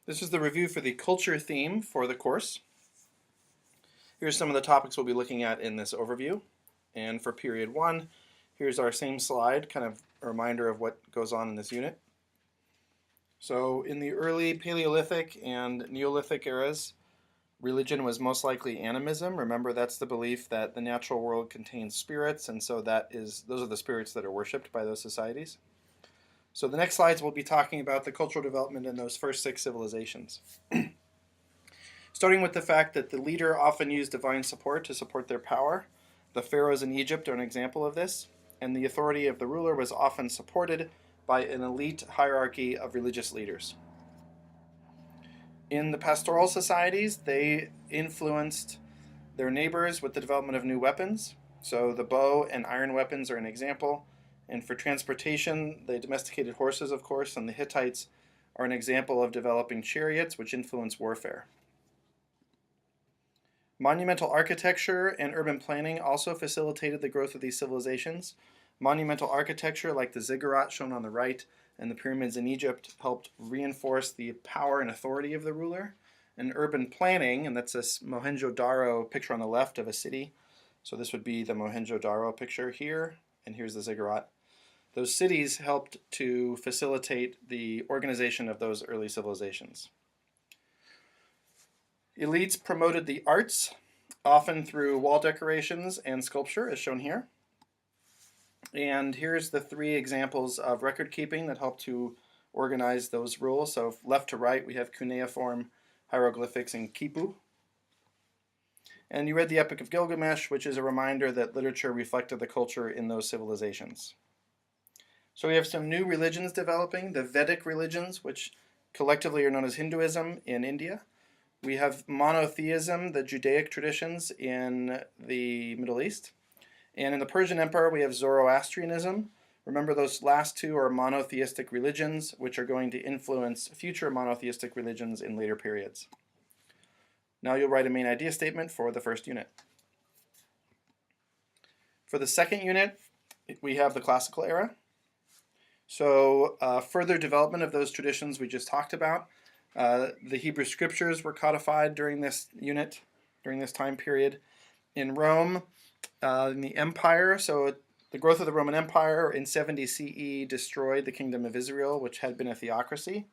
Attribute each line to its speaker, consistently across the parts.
Speaker 1: This is the review for the culture theme for the course. Here's some of the topics we'll be looking at in this overview. And for period 1, here's our same slide, kind of a reminder of what goes on in this unit. So in the early Paleolithic and Neolithic eras, religion was most likely animism. Remember, that's the belief that the natural world contains spirits, and so those are the spirits that are worshipped by those societies. So the next slides we'll be talking about the cultural development in those first 6 civilizations. Starting with the fact that the leader often used divine support to support their power. The pharaohs in Egypt are an example of this, and the authority of the ruler was often supported by an elite hierarchy of religious leaders. In the pastoral societies, they influenced their neighbors with the development of new weapons. So the bow and iron weapons are an example. And for transportation, they domesticated horses, of course, and the Hittites are an example of developing chariots, which influence warfare. Monumental architecture and urban planning also facilitated the growth of these civilizations. Monumental architecture, like the ziggurat shown on the right and the pyramids in Egypt, helped reinforce the power and authority of the ruler. And urban planning, and that's this Mohenjo-Daro picture on the left of a city. So this would be the Mohenjo-Daro picture here, and here's the ziggurat. Those cities helped to facilitate the organization of those early civilizations. Elites promoted the arts, often through wall decorations and sculpture, as shown here. And here's the 3 examples of record keeping that help to organize those rules. So left to right, we have cuneiform hieroglyphics in Khipu. And you read the Epic of Gilgamesh, which is a reminder that literature reflected the culture in those civilizations. So we have some new religions developing, the Vedic religions, which collectively are known as Hinduism in India. We have monotheism, the Judaic traditions in the Middle East. And in the Persian Empire, we have Zoroastrianism. Remember, those last 2 are monotheistic religions, which are going to influence future monotheistic religions in later periods. Now you'll write a main idea statement for the first unit. For the second unit, we have the classical era. So further development of those traditions we just talked about. The Hebrew scriptures were codified during this unit, during this time period. In Rome, in the empire, so the growth of the Roman Empire in 70 CE destroyed the kingdom of Israel, which had been a theocracy.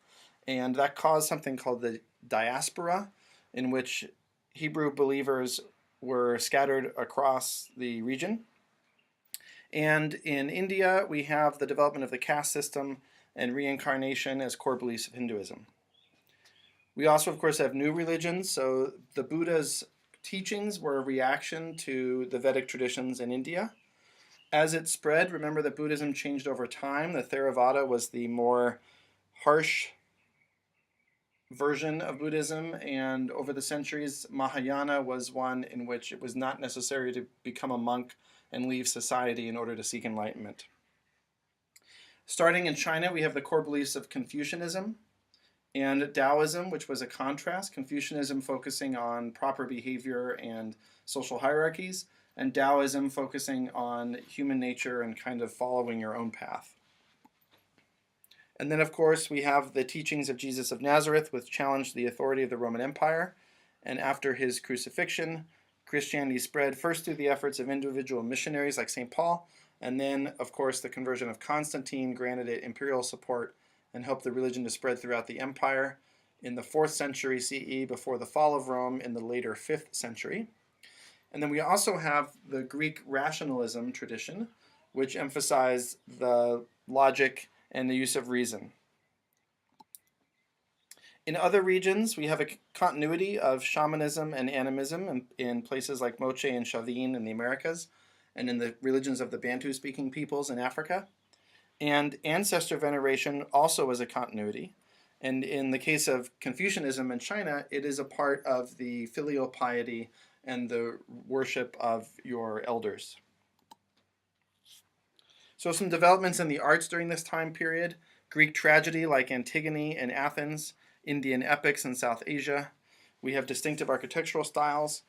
Speaker 1: And that caused something called the diaspora, in which Hebrew believers were scattered across the region. And in India, we have the development of the caste system and reincarnation as core beliefs of Hinduism. We also, of course, have new religions. So the Buddha's teachings were a reaction to the Vedic traditions in India. As it spread, remember that Buddhism changed over time. The Theravada was the more harsh version of Buddhism, and over the centuries, Mahayana was one in which it was not necessary to become a monk and leave society in order to seek enlightenment. Starting in China, we have the core beliefs of Confucianism and Taoism, which was a contrast. Confucianism focusing on proper behavior and social hierarchies, and Taoism focusing on human nature and kind of following your own path. And then, of course, we have the teachings of Jesus of Nazareth, which challenged the authority of the Roman Empire. And after his crucifixion, Christianity spread first through the efforts of individual missionaries like St. Paul, and then, of course, the conversion of Constantine granted it imperial support and helped the religion to spread throughout the empire in the 4th century CE before the fall of Rome in the later 5th century. And then we also have the Greek rationalism tradition, which emphasized the logic and the use of reason. In other regions, we have a continuity of shamanism and animism in places like Moche and Chavin in the Americas, and in the religions of the Bantu-speaking peoples in Africa. And ancestor veneration also is a continuity. And in the case of Confucianism in China, it is a part of the filial piety and the worship of your elders. So some developments in the arts during this time period: Greek tragedy like Antigone in Athens, Indian epics in South Asia. We have distinctive architectural styles.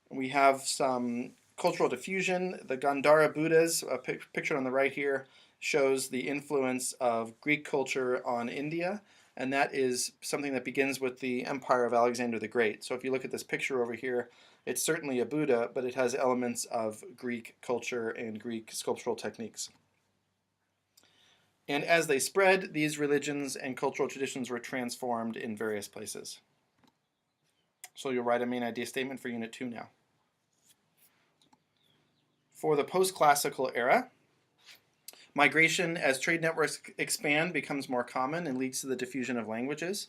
Speaker 1: We have some cultural diffusion. The Gandhara Buddhas, pictured on the right here, shows the influence of Greek culture on India, and that is something that begins with the empire of Alexander the Great. So if you look at this picture over here, it's certainly a Buddha, but it has elements of Greek culture and Greek sculptural techniques. And as they spread, these religions and cultural traditions were transformed in various places. So you'll write a main idea statement for Unit 2 now. For the post-classical era, migration as trade networks expand becomes more common and leads to the diffusion of languages.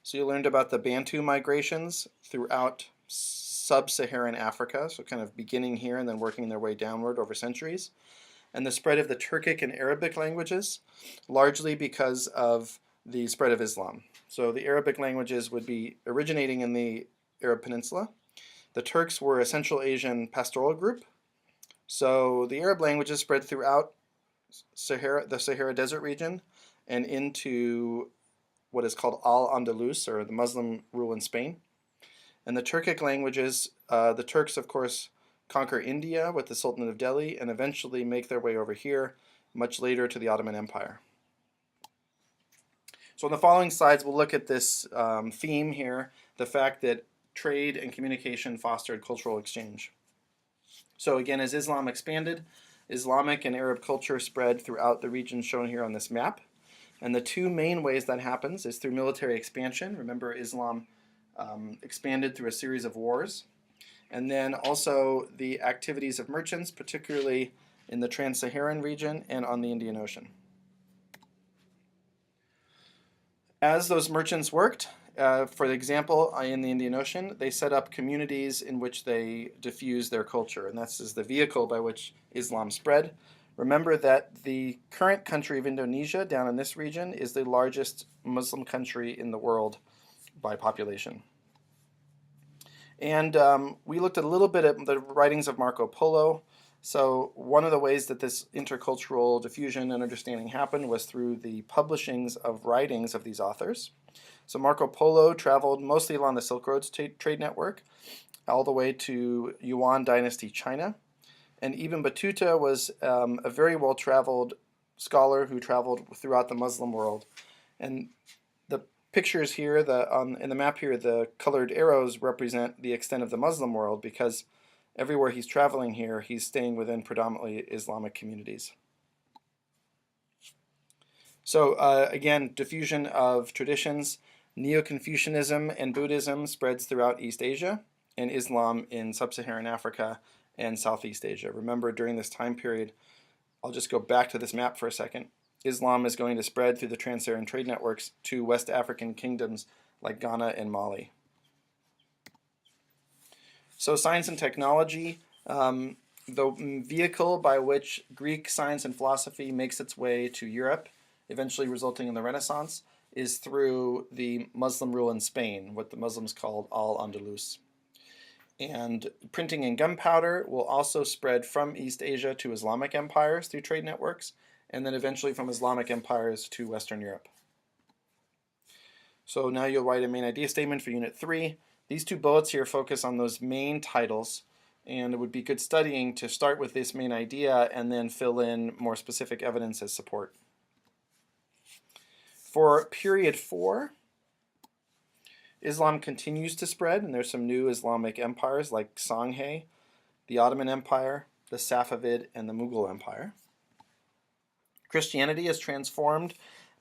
Speaker 1: So you learned about the Bantu migrations throughout sub-Saharan Africa, so kind of beginning here and then working their way downward over centuries. And the spread of the Turkic and Arabic languages, largely because of the spread of Islam. So the Arabic languages would be originating in the Arab Peninsula. The Turks were a Central Asian pastoral group. So the Arab languages spread throughout the Sahara Desert region and into what is called Al-Andalus, or the Muslim rule in Spain. And the Turkic languages, the Turks, of course, conquer India with the Sultanate of Delhi and eventually make their way over here much later to the Ottoman Empire. So in the following slides, we'll look at this theme here, the fact that trade and communication fostered cultural exchange. So again, as Islam expanded, Islamic and Arab culture spread throughout the region shown here on this map. And the two main ways that happens is through military expansion. Remember, Islam expanded through a series of wars. And then also the activities of merchants, particularly in the Trans-Saharan region and on the Indian Ocean. As those merchants worked, for example, in the Indian Ocean, they set up communities in which they diffused their culture, and that's the vehicle by which Islam spread. Remember that the current country of Indonesia, down in this region, is the largest Muslim country in the world by population. And we looked a little bit at the writings of Marco Polo. So one of the ways that this intercultural diffusion and understanding happened was through the publishings of writings of these authors. So Marco Polo traveled mostly along the Silk Road trade network, all the way to Yuan Dynasty China. And Ibn Battuta was a very well-traveled scholar who traveled throughout the Muslim world. And the pictures here, in the map here, the colored arrows represent the extent of the Muslim world, because everywhere he's traveling here, he's staying within predominantly Islamic communities. So again, diffusion of traditions. Neo-Confucianism and Buddhism spreads throughout East Asia, and Islam in Sub-Saharan Africa and Southeast Asia. Remember, during this time period, I'll just go back to this map for a second. Islam is going to spread through the Trans-Saharan trade networks to West African kingdoms like Ghana and Mali. So science and technology, the vehicle by which Greek science and philosophy makes its way to Europe, eventually resulting in the Renaissance, is through the Muslim rule in Spain, what the Muslims called Al-Andalus. And printing and gunpowder will also spread from East Asia to Islamic empires through trade networks, and then eventually from Islamic empires to Western Europe. So now you'll write a main idea statement for Unit 3. These two bullets here focus on those main titles, and it would be good studying to start with this main idea and then fill in more specific evidence as support. For period 4, Islam continues to spread, and there's some new Islamic empires like Songhay, the Ottoman Empire, the Safavid, and the Mughal Empire. Christianity is transformed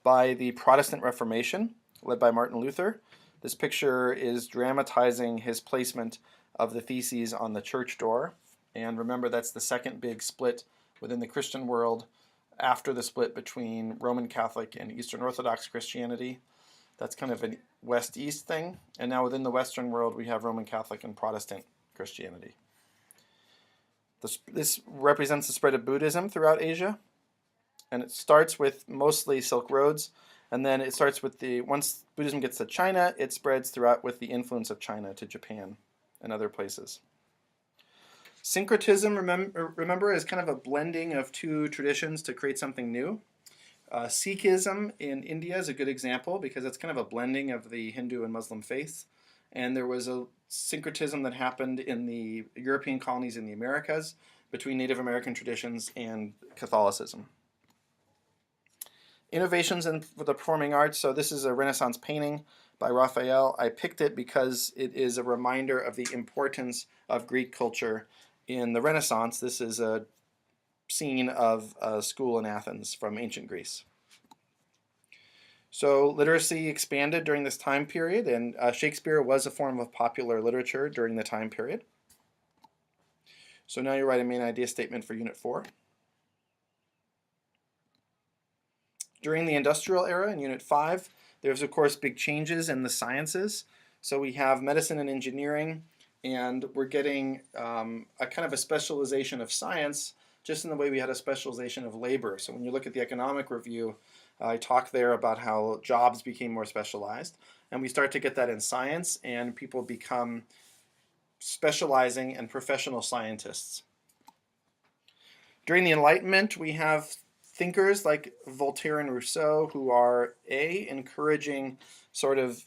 Speaker 1: by the Protestant Reformation, led by Martin Luther. This picture is dramatizing his placement of the theses on the church door. And remember, that's the second big split within the Christian world after the split between Roman Catholic and Eastern Orthodox Christianity. That's kind of a West-East thing. And now within the Western world, we have Roman Catholic and Protestant Christianity. This represents the spread of Buddhism throughout Asia. And it starts with mostly Silk Roads. And then it starts with once Buddhism gets to China, it spreads throughout with the influence of China to Japan and other places. Syncretism, remember, is kind of a blending of two traditions to create something new. Sikhism in India is a good example because it's kind of a blending of the Hindu and Muslim faiths. And there was a syncretism that happened in the European colonies in the Americas between Native American traditions and Catholicism. Innovations in the performing arts. So this is a Renaissance painting by Raphael. I picked it because it is a reminder of the importance of Greek culture in the Renaissance. This is a scene of a school in Athens from ancient Greece. So literacy expanded during this time period, and Shakespeare was a form of popular literature during the time period. So now you write a main idea statement for Unit 4. During the industrial era in Unit 5, there's of course big changes in the sciences. So we have medicine and engineering, and we're getting a kind of a specialization of science, just in the way we had a specialization of labor. So when you look at the economic review, I talk there about how jobs became more specialized, and we start to get that in science, and people become specializing and professional scientists. During the Enlightenment, we have thinkers like Voltaire and Rousseau who are encouraging sort of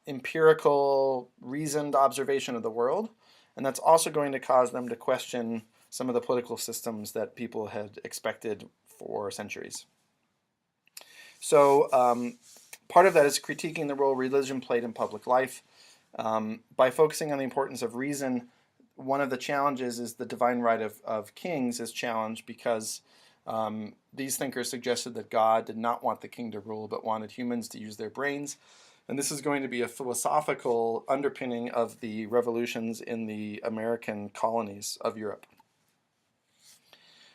Speaker 1: empirical, reasoned observation of the world, and that's also going to cause them to question some of the political systems that people had expected for centuries. So part of that is critiquing the role religion played in public life. By focusing on the importance of reason, one of the challenges is the divine right of kings is challenged because these thinkers suggested that God did not want the king to rule, but wanted humans to use their brains. And this is going to be a philosophical underpinning of the revolutions in the American colonies of Europe.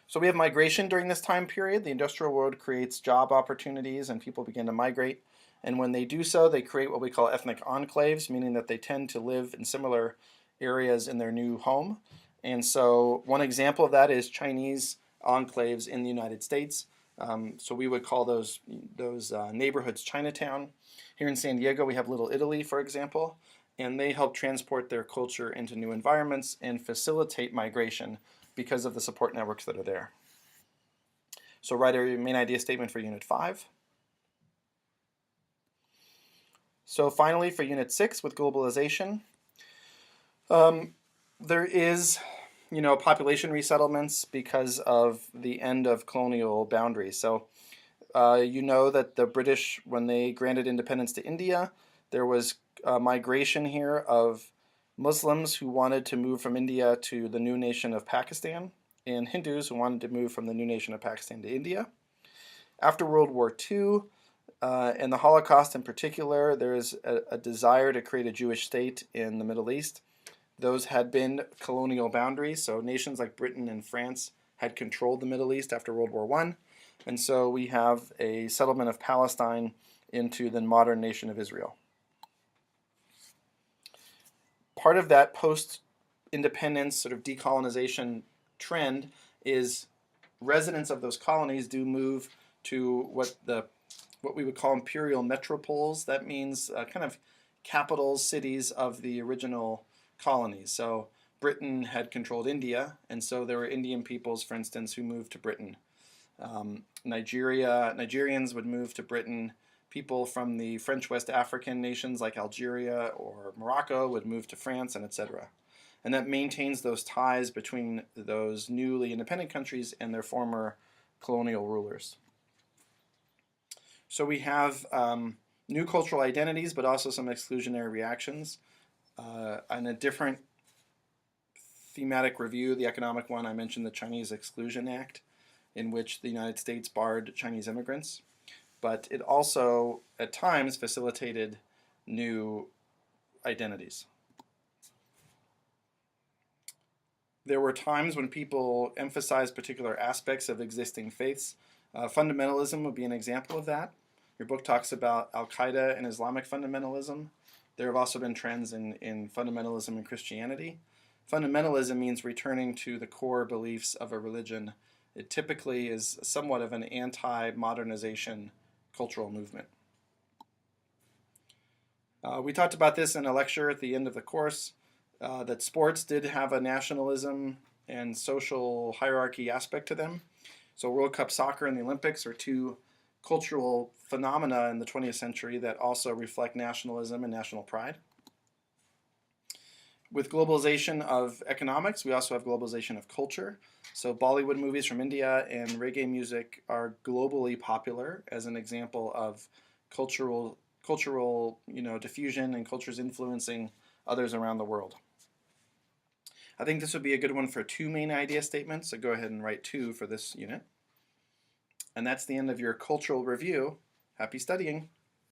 Speaker 1: So we have migration during this time period. The industrial world creates job opportunities and people begin to migrate. And when they do so, they create what we call ethnic enclaves, meaning that they tend to live in similar areas in their new home. And so one example of that is Chinese enclaves in the United States. So we would call those neighborhoods Chinatown. Here in San Diego, we have Little Italy, for example, and they help transport their culture into new environments and facilitate migration because of the support networks that are there. So write a main idea statement for Unit 5. So finally, for Unit 6 with globalization, there is population resettlements because of the end of colonial boundaries. So you know that the British, when they granted independence to India, there was a migration here of Muslims who wanted to move from India to the new nation of Pakistan, and Hindus who wanted to move from the new nation of Pakistan to India. After World War II, and the Holocaust in particular, there is a desire to create a Jewish state in the Middle East. Those had been colonial boundaries, so nations like Britain and France had controlled the Middle East after World War I, and so we have a settlement of Palestine into the modern nation of Israel. Part of that post-independence sort of decolonization trend is residents of those colonies do move to what we would call imperial metropoles. That means kind of capitals, cities of the original colonies. So Britain had controlled India, and so there were Indian peoples, for instance, who moved to Britain. Nigerians would move to Britain. People from the French West African nations like Algeria or Morocco would move to France, and etc. And that maintains those ties between those newly independent countries and their former colonial rulers. So we have new cultural identities, but also some exclusionary reactions. In a different thematic review, the economic one, I mentioned the Chinese Exclusion Act, in which the United States barred Chinese immigrants. But it also, at times, facilitated new identities. There were times when people emphasized particular aspects of existing faiths. Fundamentalism would be an example of that. Your book talks about Al-Qaeda and Islamic fundamentalism. There have also been trends in fundamentalism in Christianity. Fundamentalism means returning to the core beliefs of a religion. It typically is somewhat of an anti-modernization cultural movement. We talked about this in a lecture at the end of the course, that sports did have a nationalism and social hierarchy aspect to them. So World Cup soccer and the Olympics are two cultural phenomena in the 20th century that also reflect nationalism and national pride. With globalization of economics, we also have globalization of culture. So Bollywood movies from India and reggae music are globally popular as an example of cultural diffusion and cultures influencing others around the world. I think this would be a good one for 2 main idea statements, so go ahead and write 2 for this unit. And that's the end of your cultural review. Happy studying!